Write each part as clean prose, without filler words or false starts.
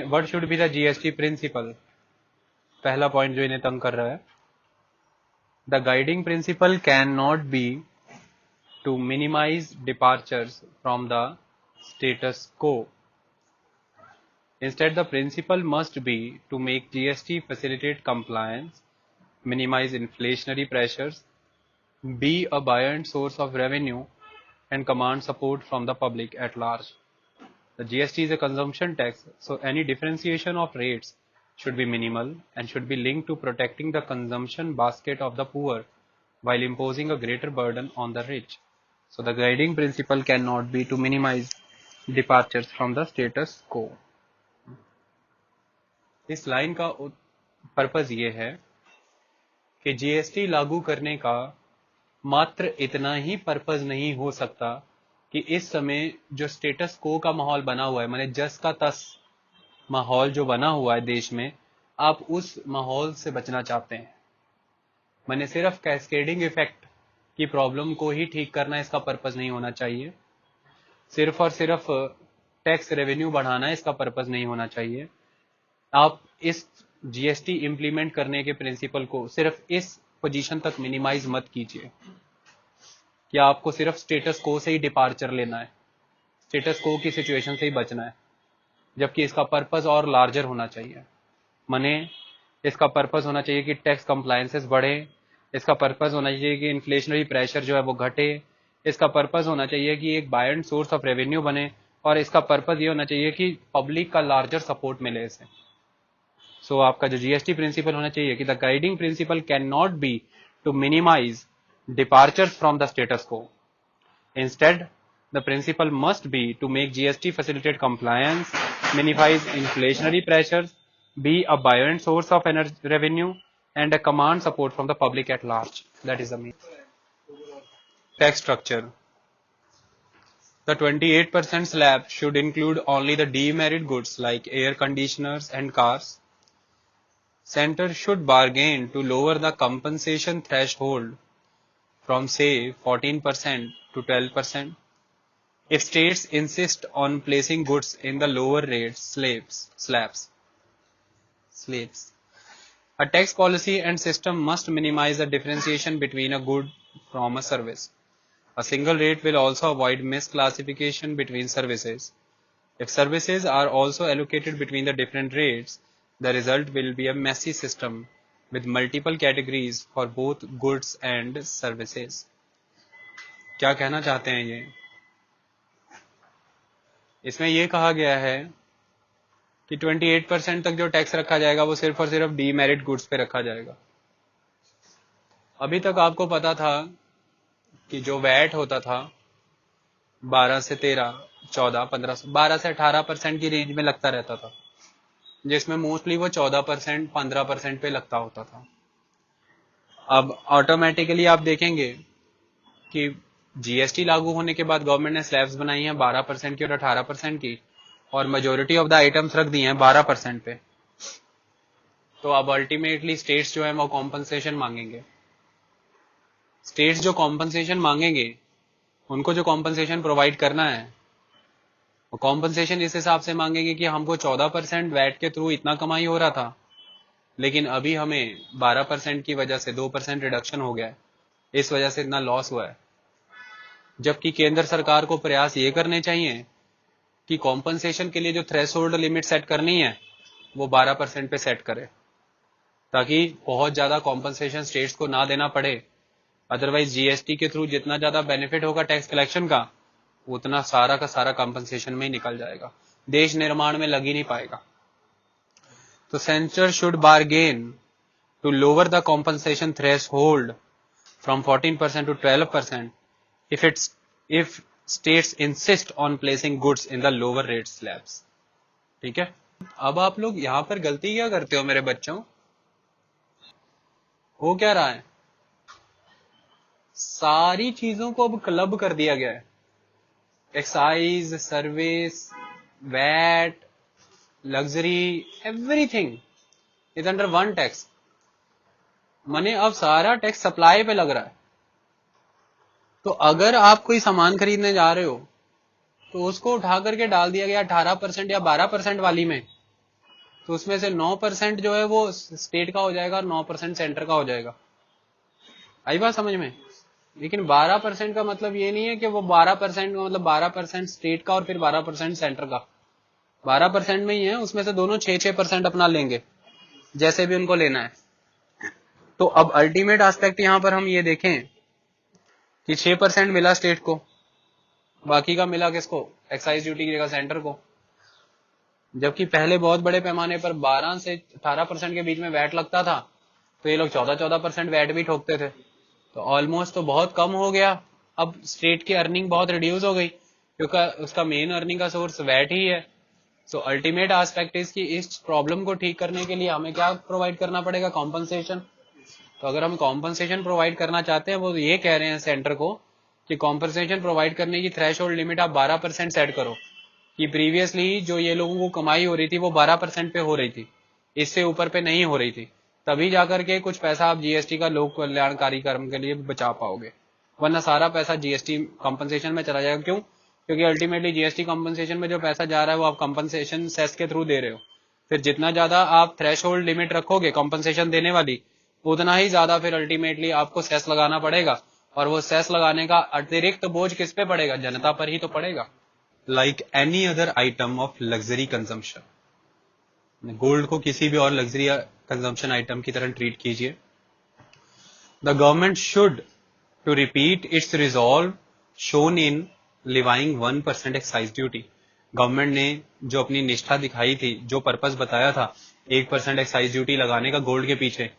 What should be the GST principle, पहला point जो इन्हें तंग कर रहा है, the guiding principle can not be to minimise departures from the status को. Instead, the principle must be to make GST facilitate compliance, minimize inflationary pressures, be a buoyant source of revenue, and command support from the public at large. The GST is a consumption tax, so any differentiation of rates should be minimal and should be linked to protecting the consumption basket of the poor while imposing a greater burden on the rich. So the guiding principle cannot be to minimize departures from the status quo. इस line का purpose ये है कि GST लागू करने का मात्र इतना ही पर्पज नहीं हो सकता कि इस समय जो स्टेटस को का माहौल बना हुआ है, माने जस का तस माहौल जो बना हुआ है देश में, आप उस माहौल से बचना चाहते हैं. माने सिर्फ कैस्केडिंग इफेक्ट की प्रॉब्लम को ही ठीक करना इसका पर्पज नहीं होना चाहिए. सिर्फ और सिर्फ टैक्स रेवेन्यू बढ़ाना इसका पर्पज नहीं होना चाहिए. आप इस जीएसटी इंप्लीमेंट करने के प्रिंसिपल को सिर्फ इस पोजीशन तक मिनिमाइज मत कीजिए कि आपको सिर्फ स्टेटस को से ही डिपार्चर लेना है, स्टेटस को की सिचुएशन से ही बचना है, जबकि इसका पर्पस और लार्जर होना चाहिए. माने इसका पर्पस होना चाहिए कि टैक्स कंप्लायंसेस बढ़े, इसका पर्पस होना चाहिए कि इन्फ्लेशनरी प्रेशर जो है वो घटे, इसका पर्पस होना चाहिए कि एक बायंट सोर्स ऑफ रेवेन्यू बने, और इसका पर्पस ये होना चाहिए कि पब्लिक का लार्जर सपोर्ट मिले इसे. सो आपका जो जीएसटी प्रिंसिपल होना चाहिए कि the guiding principle can not be to minimise departures from the status quo. Instead the principle must be to make GST facilitate compliance, minimise inflationary pressures, be a buoyant source of revenue, and a command support from the public at large. That is the main. Tax structure. The 28% slab should include only the demerit goods like air conditioners and cars. Center should bargain to lower the compensation threshold from say 14% to 12%. If states insist on placing goods in the lower rate slabs. A tax policy and system must minimize the differentiation between a good from a service. A single rate will also avoid misclassification between services. If services are also allocated between the different rates, the result will be a messy system with multiple categories for both goods and services. क्या कहना चाहते हैं ये? इसमें ये कहा गया है कि 28% तक जो टैक्स रखा जाएगा वो सिर्फ और सिर्फ डीमेरिट गुड्स पे रखा जाएगा. अभी तक आपको पता था कि जो वैट होता था 12 से 13, 14, 15, 12 से 18% की रेंज में लगता रहता था, जिसमें मोस्टली वो 14%, 15% पे लगता होता था. अब ऑटोमेटिकली आप देखेंगे कि जीएसटी लागू होने के बाद गवर्नमेंट ने स्लैब्स बनाई हैं 12% की और 18% की, और मेजोरिटी ऑफ द आइटम्स रख दिए हैं 12% पे. तो अब अल्टीमेटली स्टेट्स जो है वो कॉम्पनसेशन मांगेंगे. स्टेट्स जो कॉम्पनसेशन मांगेंगे, उनको जो कॉम्पनसेशन प्रोवाइड करना है, वो कॉम्पनसेशन इस हिसाब से मांगेंगे कि हमको 14% वैट के थ्रू इतना कमाई हो रहा था, लेकिन अभी हमें 12% की वजह से 2% रिडक्शन हो गया है, इस वजह से इतना लॉस हुआ है. जबकि केंद्र सरकार को प्रयास ये करने चाहिए कि कॉम्पनसेशन के लिए जो थ्रेशोल्ड लिमिट सेट करनी है वो 12% पे सेट करे, ताकि बहुत ज्यादा कॉम्पनसेशन स्टेट्स को ना देना पड़े. अदरवाइज जीएसटी के थ्रू जितना ज्यादा बेनिफिट होगा टैक्स कलेक्शन का, उतना सारा का सारा कॉम्पनसेशन में ही निकल जाएगा, देश निर्माण में लग ही नहीं पाएगा. तो centre should bargain to lower the compensation threshold from 14% to 12% if states insist on placing goods in the lower rate slabs. ठीक है. अब आप लोग यहां पर गलती क्या करते हो मेरे बच्चों? हो क्या रहा है? सारी चीजों को अब क्लब कर दिया गया है. Excise, service, VAT, luxury, everything is under one tax. माने अब सारा टैक्स सप्लाई पे लग रहा है. तो अगर आप कोई सामान खरीदने जा रहे हो तो उसको उठा करके डाल दिया गया 18% या 12% वाली में, तो उसमें से 9% जो है वो स्टेट का हो जाएगा और 9% सेंटर का हो जाएगा। आई बात समझ में? लेकिन 12% का मतलब ये नहीं है कि वो 12% का मतलब 12% स्टेट का और फिर 12% सेंटर का। 12% में ही है, उसमें से दोनों 6-6% अपना लेंगे, जैसे भी उनको लेना है। तो अब अल्टीमेट एस्पेक्ट यहां पर हम ये देखें कि 6% मिला स्टेट को, बाकी का मिला किसको? एक्साइज ड्यूटी की जगह सेंटर को। जबकि पहले बहुत बड़े पैमाने पर 12 से 18% के बीच में वैट लगता था, तो ये लोग 14% वैट भी ठोकते थे। तो ऑलमोस्ट तो बहुत कम हो गया। अब स्टेट की अर्निंग बहुत रिड्यूस हो गई, क्योंकि उसका मेन अर्निंग का सोर्स वैट ही है। सो अल्टीमेट एस्पेक्ट इज कि इस प्रॉब्लम को ठीक करने के लिए हमें क्या प्रोवाइड करना पड़ेगा? कॉम्पनसेशन। तो अगर हम कॉम्पनसेशन प्रोवाइड करना चाहते हैं, वो ये कह रहे हैं सेंटर को कि कॉम्पनसेशन प्रोवाइड करने की थ्रेशोल्ड लिमिट आप 12% सेट करो, कि प्रीवियसली जो ये लोगों को कमाई हो रही थी वो 12% पे हो रही थी, इससे ऊपर पे नहीं हो रही थी। तभी जाकर के कुछ पैसा आप जीएसटी का लोक कल्याणकारी कर्म के लिए बचा पाओगे, वरना सारा पैसा जीएसटी कॉम्पनसेशन में चला जाएगा। क्यों? क्योंकि अल्टीमेटली जीएसटी कॉम्पनसेशन में जो पैसा जा रहा है वो आप कॉम्पनसेशन सेस के थ्रू दे रहे हो। फिर जितना ज्यादा आप थ्रेशोल्ड लिमिट रखोगे कॉम्पनसेशन देने वाली, उतना ही ज्यादा फिर अल्टीमेटली आपको सेस लगाना पड़ेगा, और वो सेस लगाने का अतिरिक्त बोझ किस पे पड़ेगा? जनता पर ही तो पड़ेगा। Like any other item of luxury consumption, gold को किसी भी और लग्जरी कंजम्पशन आइटम की तरह ट्रीट कीजिए। The government should to repeat its resolve shown in levying 1% excise duty. Government ने जो अपनी निष्ठा दिखाई थी, जो पर्पस बताया था 1% एक्साइज ड्यूटी लगाने का गोल्ड के पीछे,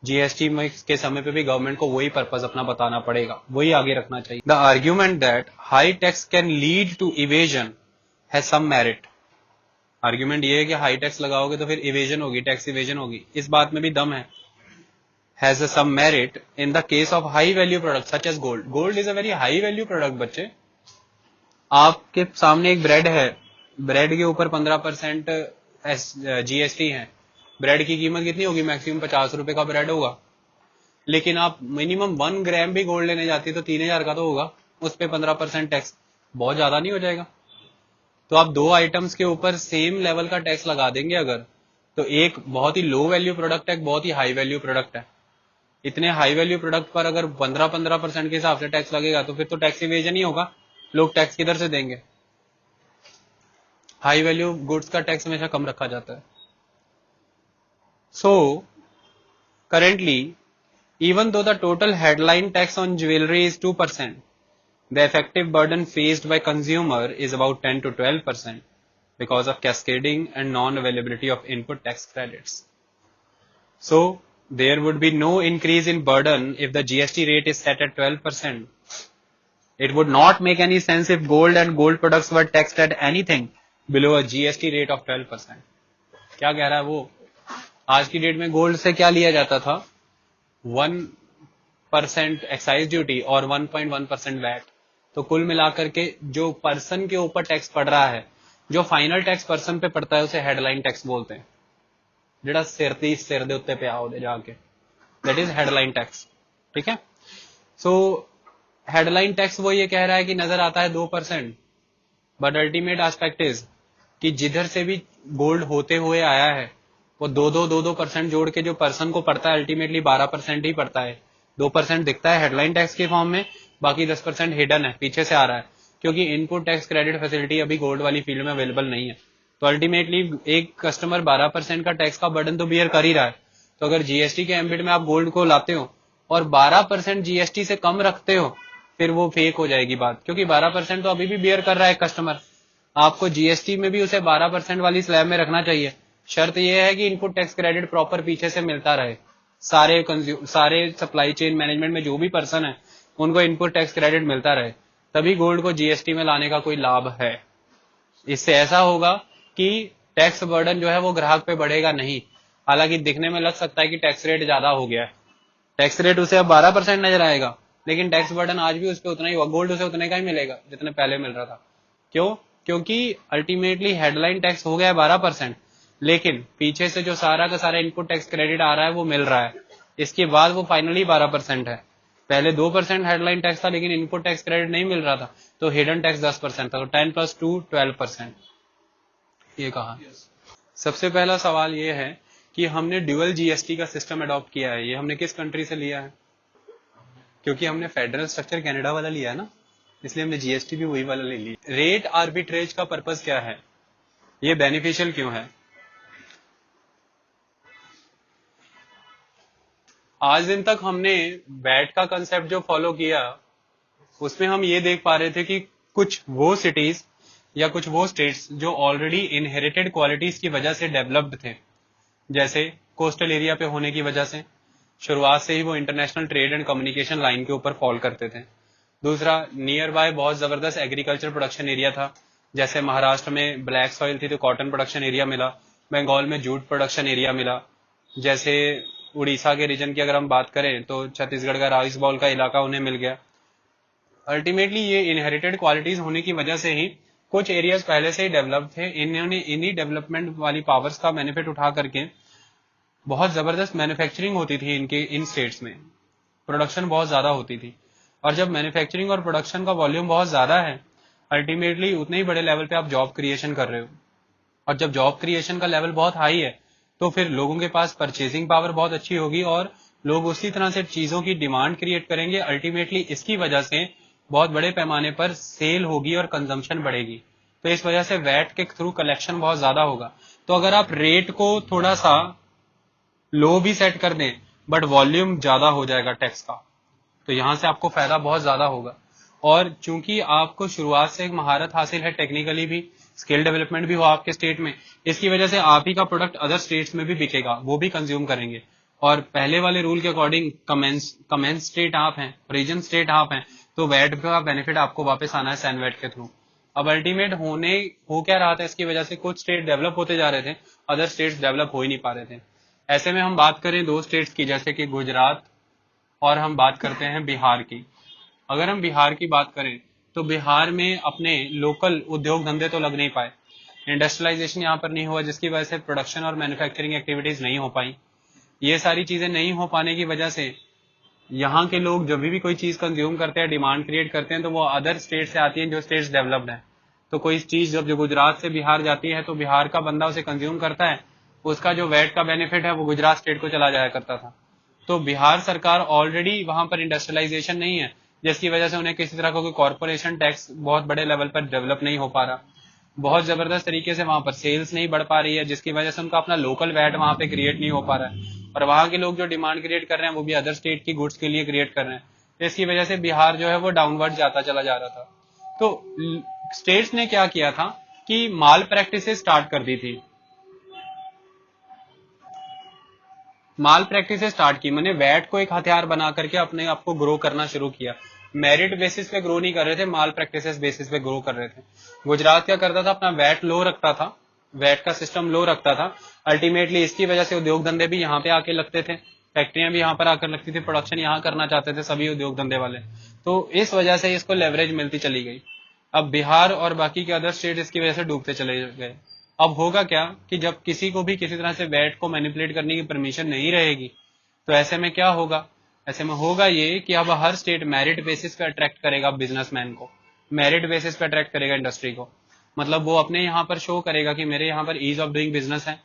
जीएसटी में के समय पे भी गवर्नमेंट को वही पर्पस अपना बताना पड़ेगा, वही आगे रखना चाहिए। The argument that high tax can lead to evasion has some merit. Argument ये है कि हाई टैक्स लगाओगे तो फिर इवेजन होगी, टैक्स इवेजन होगी, इस बात में भी दम है। Has some merit in the case of high value product such as gold. Gold is a very high value product बच्चे। आपके सामने एक ब्रेड है, ब्रेड के ऊपर 15% जीएसटी है। ब्रेड की कीमत कितनी होगी? मैक्सिमम 50 रुपए का ब्रेड होगा। लेकिन आप मिनिमम 1 ग्राम भी गोल्ड लेने जाती है तो 3000 का तो होगा, उस पर 15% टैक्स बहुत ज्यादा नहीं हो जाएगा? तो आप दो आइटम्स के ऊपर सेम लेवल का टैक्स लगा देंगे अगर, तो एक बहुत ही लो वैल्यू प्रोडक्ट है, एक बहुत ही हाई वैल्यू प्रोडक्ट है। इतने हाई वैल्यू प्रोडक्ट पर अगर 15% के हिसाब से टैक्स लगेगा तो फिर तो टैक्स इवेजन ही होगा। लोग टैक्स किधर से देंगे? हाई वैल्यू गुड्स का टैक्स हमेशा कम रखा जाता है। So currently even though the total headline tax on jewelry is 2%, the effective burden faced by consumer is about 10 to 12% because of cascading and non-availability of input tax credits. So there would be no increase in burden if the GST rate is set at 12%. It would not make any sense if gold and gold products were taxed at anything below a GST rate of 12%. क्या कह रहा है वो? आज की date में gold से क्या लिया जाता था? 1% एक्साइज ड्यूटी और 1.1% वैट। तो कुल मिलाकर के जो पर्सन के ऊपर टैक्स पड़ रहा है, जो फाइनल टैक्स पर्सन पे पड़ता है, उसे हेडलाइन टैक्स बोलते हैं। जेड़ा सिर दे उत्ते पे आओ दे जाके, दैट इज हेडलाइन टैक्स। ठीक है? सो हेडलाइन टैक्स वो ये कह रहा है कि नजर आता है 2%, बट अल्टीमेट एस्पेक्ट इज कि जिधर से भी गोल्ड होते हुए आया है वो 2% जोड़ के जो पर्सन को पड़ता है अल्टीमेटली 12% ही पड़ता है। 2% दिखता है हेडलाइन टैक्स के फॉर्म में, बाकी 10% हिडन है, पीछे से आ रहा है, क्योंकि इनपुट टैक्स क्रेडिट फैसिलिटी अभी गोल्ड वाली फील्ड में अवेलेबल नहीं है। तो अल्टीमेटली एक कस्टमर 12% का टैक्स का बर्डन तो बियर कर ही रहा है। तो अगर जीएसटी के एम्बिट में आप गोल्ड को लाते हो और 12% जीएसटी से कम रखते हो, फिर वो फेक हो जाएगी बात, क्योंकि 12% तो अभी भी बियर कर रहा है कस्टमर। आपको जीएसटी में भी उसे 12% वाली स्लैब में रखना चाहिए। शर्त यह है कि इनपुट टैक्स क्रेडिट प्रॉपर पीछे से मिलता रहे। सारे सप्लाई चेन मैनेजमेंट में जो भी पर्सन है उनको इनपुट टैक्स क्रेडिट मिलता रहे, तभी गोल्ड को जीएसटी में लाने का कोई लाभ है। इससे ऐसा होगा कि टैक्स बर्डन जो है वो ग्राहक पे बढ़ेगा नहीं। हालांकि दिखने में लग सकता है कि टैक्स रेट ज्यादा हो गया है, टैक्स रेट उसे अब 12% नजर आएगा, लेकिन टैक्स बर्डन आज भी उस पर उतना ही होगा, गोल्ड उसे उतने का ही मिलेगा जितने पहले मिल रहा था। क्यों? क्योंकि अल्टीमेटली हेडलाइन टैक्स हो गया है 12%, लेकिन पीछे से जो सारा का सारा इनपुट टैक्स क्रेडिट आ रहा है वो मिल रहा है। इसके बाद वो फाइनली 12% है। पहले 2% हेडलाइन टैक्स था लेकिन इनपुट टैक्स क्रेडिट नहीं मिल रहा था, तो हिडन टैक्स 10% था। तो 10 + 2 12%। ये कहा। सबसे पहला सवाल ये है कि हमने ड्यूअल जीएसटी का सिस्टम अडॉप्ट किया है, ये हमने किस कंट्री से लिया है? क्योंकि हमने फेडरल स्ट्रक्चर कनाडा वाला लिया है ना, इसलिए हमने जीएसटी भी वही वाला ले लिया। रेट आर्बिट्रेज का पर्पस क्या है, ये बेनिफिशियल क्यों है? आज दिन तक हमने वैट का कंसेप्ट जो फॉलो किया, उसमें हम ये देख पा रहे थे कि कुछ वो सिटीज या कुछ वो स्टेट्स जो ऑलरेडी इनहेरिटेड क्वालिटीज की वजह से डेवलप्ड थे, जैसे कोस्टल एरिया पे होने की वजह से शुरुआत से ही वो international trade and communication line के ऊपर फॉल करते थे। दूसरा, नियर बाय बहुत जबरदस्त एग्रीकल्चर प्रोडक्शन एरिया था, जैसे महाराष्ट्र में ब्लैक सॉइल थी तो कॉटन प्रोडक्शन एरिया मिला, बंगाल में जूट प्रोडक्शन एरिया मिला, जैसे उड़ीसा के रीजन की अगर हम बात करें तो छत्तीसगढ़ का राइस बॉल का इलाका उन्हें मिल गया। अल्टीमेटली ये इनहेरिटेड क्वालिटीज होने की वजह से ही कुछ एरियाज पहले से ही डेवलप थे, इन्होंने इन्हीं डेवलपमेंट वाली पावर्स का बेनिफिट उठा करके बहुत जबरदस्त मैन्युफैक्चरिंग होती थी इनके इन स्टेट्स में, प्रोडक्शन बहुत ज्यादा होती थी। और जब मैन्युफैक्चरिंग और प्रोडक्शन का वॉल्यूम बहुत ज्यादा है, अल्टीमेटली उतने ही बड़े लेवल पे आप जॉब क्रिएशन कर रहे हो, और जब जॉब क्रिएशन का लेवल बहुत हाई है तो फिर लोगों के पास परचेसिंग पावर बहुत अच्छी होगी और लोग उसी तरह से चीजों की डिमांड क्रिएट करेंगे। अल्टीमेटली इसकी वजह से बहुत बड़े पैमाने पर सेल होगी और कंजम्पशन बढ़ेगी, तो इस वजह से वैट के थ्रू कलेक्शन बहुत ज्यादा होगा। तो अगर आप रेट को थोड़ा सा लो भी सेट कर दें बट वॉल्यूम ज्यादा हो जाएगा टैक्स का, तो यहां से आपको फायदा बहुत ज्यादा होगा। और चूंकि आपको शुरुआत से एक महारत हासिल है, टेक्निकली भी स्किल डेवलपमेंट भी हो आपके स्टेट में, इसकी वजह से आप ही का प्रोडक्ट अदर स्टेट्स में भी बिकेगा, वो भी कंज्यूम करेंगे। और पहले वाले रूल के अकॉर्डिंग कमेंस स्टेट आप हैं, रीजन स्टेट आप हैं, तो वैट का बेनिफिट आपको वापस आना है सैन वैट के थ्रू। अब अल्टीमेट हो क्या रहा था, इसकी वजह से कुछ स्टेट डेवलप होते जा रहे थे, अदर स्टेट्स डेवलप हो ही नहीं पा रहे थे। ऐसे में हम बात करें दो स्टेट्स की, जैसे कि गुजरात और हम बात करते हैं बिहार की। अगर हम बिहार की बात करें तो बिहार में अपने लोकल उद्योग धंधे तो लग नहीं पाए, इंडस्ट्रियलाइजेशन यहाँ पर नहीं हुआ, जिसकी वजह से प्रोडक्शन और मैन्युफैक्चरिंग एक्टिविटीज नहीं हो पाई। ये सारी चीजें नहीं हो पाने की वजह से यहाँ के लोग जब भी कोई चीज कंज्यूम करते हैं, डिमांड क्रिएट करते हैं, तो वो अदर स्टेट से आती है जो स्टेट्स डेवलप्ड है। तो कोई चीज जब जो गुजरात से बिहार जाती है तो बिहार का बंदा उसे कंज्यूम करता है, उसका जो वैट का बेनिफिट है वो गुजरात स्टेट को चला जाया करता था। तो बिहार सरकार ऑलरेडी वहां पर इंडस्ट्रियलाइजेशन नहीं है, जिसकी वजह से उन्हें किसी तरह का कोई कॉर्पोरेशन टैक्स बहुत बड़े लेवल पर डेवलप नहीं हो पा रहा, बहुत जबरदस्त तरीके से वहां पर सेल्स नहीं बढ़ पा रही है, जिसकी वजह से उनका अपना लोकल वैट वहां पे क्रिएट नहीं हो पा रहा है, और वहां के लोग जो डिमांड क्रिएट कर रहे हैं वो भी अदर स्टेट की गुड्स के लिए क्रिएट कर रहे हैं। तो इसकी वजह से बिहार जो है वो डाउनवर्ड जाता चला जा रहा था। तो स्टेट्स ने क्या किया था कि माल प्रैक्टिसेस स्टार्ट कर दी थी, माल प्रैक्टिसेस स्टार्ट की, मैंने वैट को एक हथियार बना करके अपने आप को ग्रो करना शुरू किया। मेरिट बेसिस पे ग्रो नहीं कर रहे थे, माल प्रैक्टिसेस बेसिस पे ग्रो कर रहे थे। गुजरात क्या करता था, अपना वैट लो रखता था, वैट का सिस्टम लो रखता था। अल्टीमेटली इसकी वजह से उद्योग धंधे भी यहाँ पे आके लगते थे, फैक्ट्रियां भी यहाँ पर आकर लगती थी, प्रोडक्शन यहाँ करना चाहते थे सभी उद्योग धंधे वाले, तो इस वजह से इसको लेवरेज मिलती चली गई। अब बिहार और बाकी के अदर स्टेट इसकी वजह से डूबते चले गए। अब होगा क्या कि जब किसी को भी किसी तरह से वैट को मैनिपुलेट करने की परमिशन नहीं रहेगी, तो ऐसे में क्या होगा, ऐसे में होगा ये कि अब हर स्टेट मेरिट बेसिस पे अट्रैक्ट करेगा बिजनेसमैन को, मेरिट बेसिस पे अट्रैक्ट करेगा इंडस्ट्री को। मतलब वो अपने यहाँ पर शो करेगा कि मेरे यहाँ पर ईज ऑफ डूइंग बिजनेस है,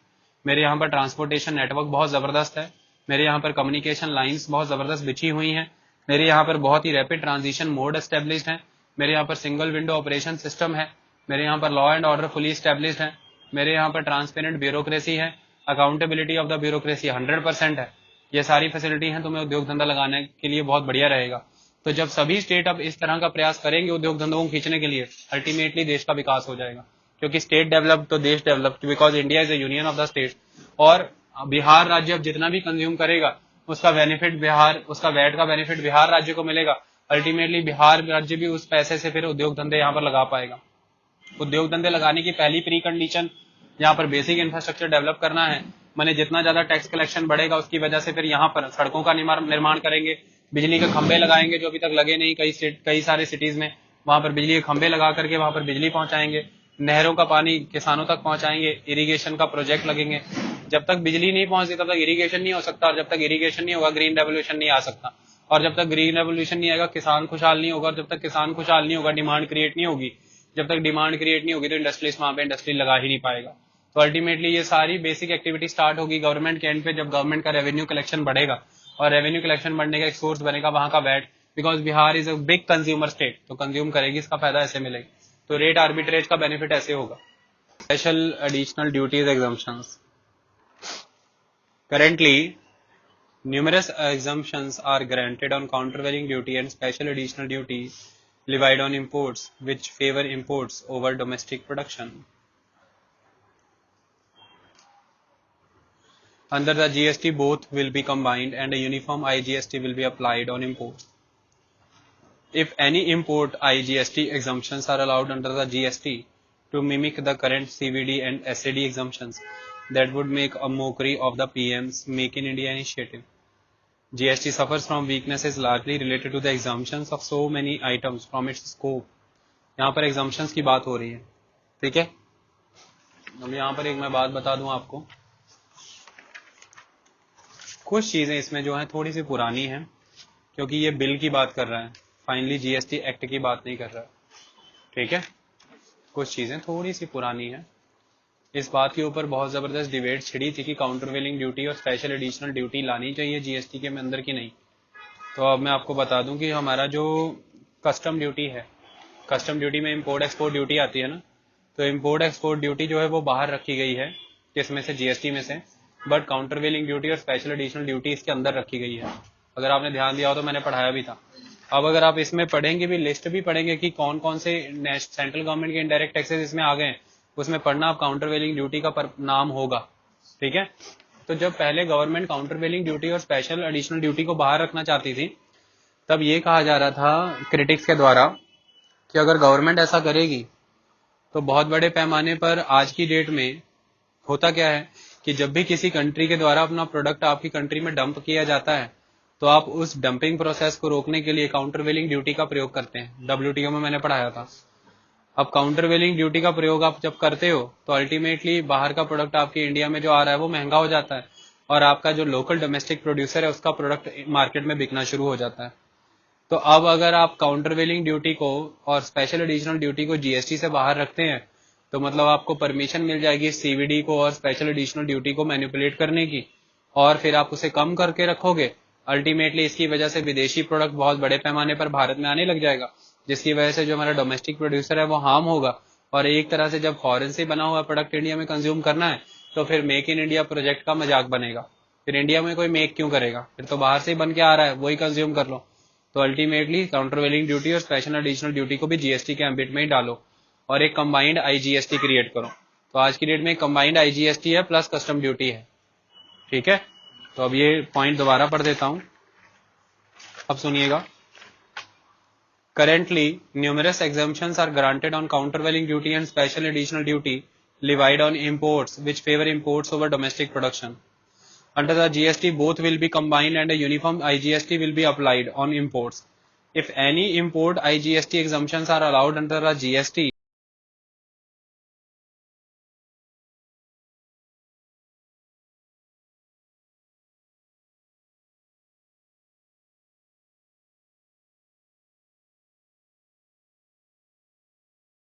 मेरे यहाँ पर ट्रांसपोर्टेशन नेटवर्क बहुत जबरदस्त है, मेरे यहाँ पर कम्युनिकेशन लाइन्स बहुत जबरदस्त बिछी हुई हैं, मेरे यहाँ पर बहुत ही रैपिड ट्रांजिशन मोड एस्टेब्लिश्ड है, मेरे यहाँ पर सिंगल विंडो ऑपरेशन सिस्टम है, मेरे यहाँ पर law and order fully established है, मेरे यहाँ पर ट्रांसपेरेंट ब्यूरोक्रेसी है, अकाउंटेबिलिटी ऑफ द ब्यूरोक्रेसी 100% है। ये सारी फैसिलिटी हैं, तुम्हें उद्योग धंधा लगाने के लिए बहुत बढ़िया रहेगा। तो जब सभी स्टेट अब इस तरह का प्रयास करेंगे उद्योग धंधों को खींचने के लिए, अल्टीमेटली देश का विकास हो जाएगा, क्योंकि स्टेट डेवलप तो देश develop, because India is A union of the state. और बिहार राज्य अब जितना भी कंज्यूम करेगा उसका बेनिफिट बिहार, उसका वैट का बेनिफिट बिहार राज्य को मिलेगा। अल्टीमेटली बिहार राज्य भी उस पैसे से फिर उद्योग धंधे यहाँ पर लगा पाएगा। उद्योग धंधे लगाने की पहली प्री कंडीशन यहाँ पर बेसिक इंफ्रास्ट्रक्चर डेवलप करना है। मैंने जितना ज्यादा टैक्स कलेक्शन बढ़ेगा उसकी वजह से फिर यहाँ पर सड़कों का निर्माण करेंगे, बिजली के खंभे लगाएंगे जो अभी तक लगे नहीं कई सारे सिटीज में, वहां पर बिजली के खंभे लगा करके वहां पर बिजली पहुंचाएंगे, नहरों का पानी किसानों तक पहुंचाएंगे, इरिगेशन का प्रोजेक्ट लगेंगे। जब तक बिजली नहीं पहुंचती तब तक इरिगेशन नहीं हो सकता, और जब तक इरिगेशन नहीं होगा ग्रीन रेवोल्यूशन नहीं आ सकता, और जब तक ग्रीन रेवोल्यूशन नहीं आएगा किसान खुशहाल नहीं होगा, और जब तक किसान खुशहाल नहीं होगा डिमांड क्रिएट नहीं होगी, जब तक डिमांड क्रिएट नहीं होगी तो इंडस्ट्रियलिस्ट वहां पे इंडस्ट्री लगा ही नहीं पाएगा। तो अल्टीमेटली ये सारी बेसिक एक्टिविटी स्टार्ट होगी गवर्नमेंट के एंड पे, जब गवर्नमेंट का रेवेन्यू कलेक्शन बढ़ेगा, और रेवेन्यू कलेक्शन बढ़ने का एक सोर्स बनेगा वहां का VAT, because Bihar is a big consumer state, तो कंज्यूम करेगी, इसका फायदा ऐसे मिलेगा, तो रेट आर्बिट्रेज का बेनिफिट ऐसे होगा। Special additional duties exemptions. Currently, numerous exemptions are granted on countervailing duty and special additional duty levied on imports, which favor imports over domestic production. Under the GST, both will be combined and a uniform IGST will be applied on imports. If any import IGST exemptions are allowed under the GST to mimic the current CVD and SAD exemptions, that would make a mockery of the PM's Make in India initiative. GST suffers from weaknesses largely related to the exemptions of so many items from its scope. यहाँ पर exemptions की बात हो रही है, ठीक है। अब यहाँ पर एक मैं बात बता दूं आपको, कुछ चीजें इसमें जो है थोड़ी सी पुरानी है, क्योंकि ये बिल की बात कर रहा है, फाइनली जीएसटी एक्ट की बात नहीं कर रहा है, ठीक है। कुछ चीजें थोड़ी सी पुरानी है। इस बात के ऊपर बहुत जबरदस्त डिबेट छिड़ी थी कि काउंटरवेलिंग ड्यूटी और स्पेशल एडिशनल ड्यूटी लानी चाहिए जीएसटी के अंदर की नहीं। तो अब मैं आपको बता दूं कि हमारा जो कस्टम ड्यूटी है, कस्टम ड्यूटी में इंपोर्ट एक्सपोर्ट ड्यूटी आती है ना, तो इंपोर्ट एक्सपोर्ट ड्यूटी जो है वो बाहर रखी गई है, किसमें से, जीएसटी में से, बट काउंटरवेलिंग ड्यूटी और स्पेशल एडिशनल ड्यूटी इसके अंदर रखी गई है। अगर आपने ध्यान दिया हो तो मैंने पढ़ाया भी था। अब अगर आप इसमें पढ़ेंगे भी, लिस्ट भी पढ़ेंगे कि कौन कौन से सेंट्रल गवर्नमेंट के इनडायरेक्ट टैक्सेस इसमें आ गए हैं, उसमें पढ़ना आप काउंटरवेलिंग ड्यूटी का नाम होगा, ठीक है। तो जब पहले गवर्नमेंट काउंटरवेलिंग ड्यूटी और स्पेशल एडिशनल ड्यूटी को बाहर रखना चाहती थी, तब ये कहा जा रहा था क्रिटिक्स के द्वारा कि अगर गवर्नमेंट ऐसा करेगी तो बहुत बड़े पैमाने पर आज की डेट में होता क्या है कि जब भी किसी कंट्री के द्वारा अपना प्रोडक्ट आपकी कंट्री में डंप किया जाता है, तो आप उस डंपिंग प्रोसेस को रोकने के लिए काउंटरवेलिंग ड्यूटी का प्रयोग करते हैं। WTO में मैंने पढ़ाया था। अब काउंटरवेलिंग ड्यूटी का प्रयोग आप जब करते हो तो अल्टीमेटली बाहर का प्रोडक्ट आपके इंडिया में जो आ रहा है वो महंगा हो जाता है, और आपका जो लोकल डोमेस्टिक प्रोड्यूसर है उसका प्रोडक्ट मार्केट में बिकना शुरू हो जाता है। तो अब अगर आप काउंटरवेलिंग ड्यूटी को और स्पेशल एडिशनल ड्यूटी को जीएसटी से बाहर रखते हैं, तो मतलब आपको परमिशन मिल जाएगी सीवीडी को और स्पेशल एडिशनल ड्यूटी को मैनिपुलेट करने की, और फिर आप उसे कम करके रखोगे। अल्टीमेटली इसकी वजह से विदेशी प्रोडक्ट बहुत बड़े पैमाने पर भारत में आने लग जाएगा, जिसकी वजह से जो हमारा डोमेस्टिक प्रोड्यूसर है वो हार्म होगा। और एक तरह से जब फॉरेन से बना हुआ प्रोडक्ट इंडिया में कंज्यूम करना है, तो फिर मेक इन इंडिया प्रोजेक्ट का मजाक बनेगा। फिर इंडिया में कोई मेक क्यों करेगा, फिर तो बाहर से ही बन के आ रहा है, वही कंज्यूम कर लो। तो अल्टीमेटली काउंटरवेलिंग ड्यूटी और स्पेशल एडिशनल ड्यूटी को भी जीएसटी के एम्बिट में ही डालो और एक कंबाइंड आईजीएसटी क्रिएट करो। तो आज की डेट में कंबाइंड आईजीएसटी है प्लस कस्टम ड्यूटी है, ठीक है। तो अब ये पॉइंट दोबारा पढ़ देता हूं, अब सुनिएगा। Currently, numerous exemptions are granted on countervailing duty and special additional duty levied on imports, which favor imports over domestic production. Under the GST, both will be combined and a uniform IGST will be applied on imports. If any import IGST exemptions are allowed under the GST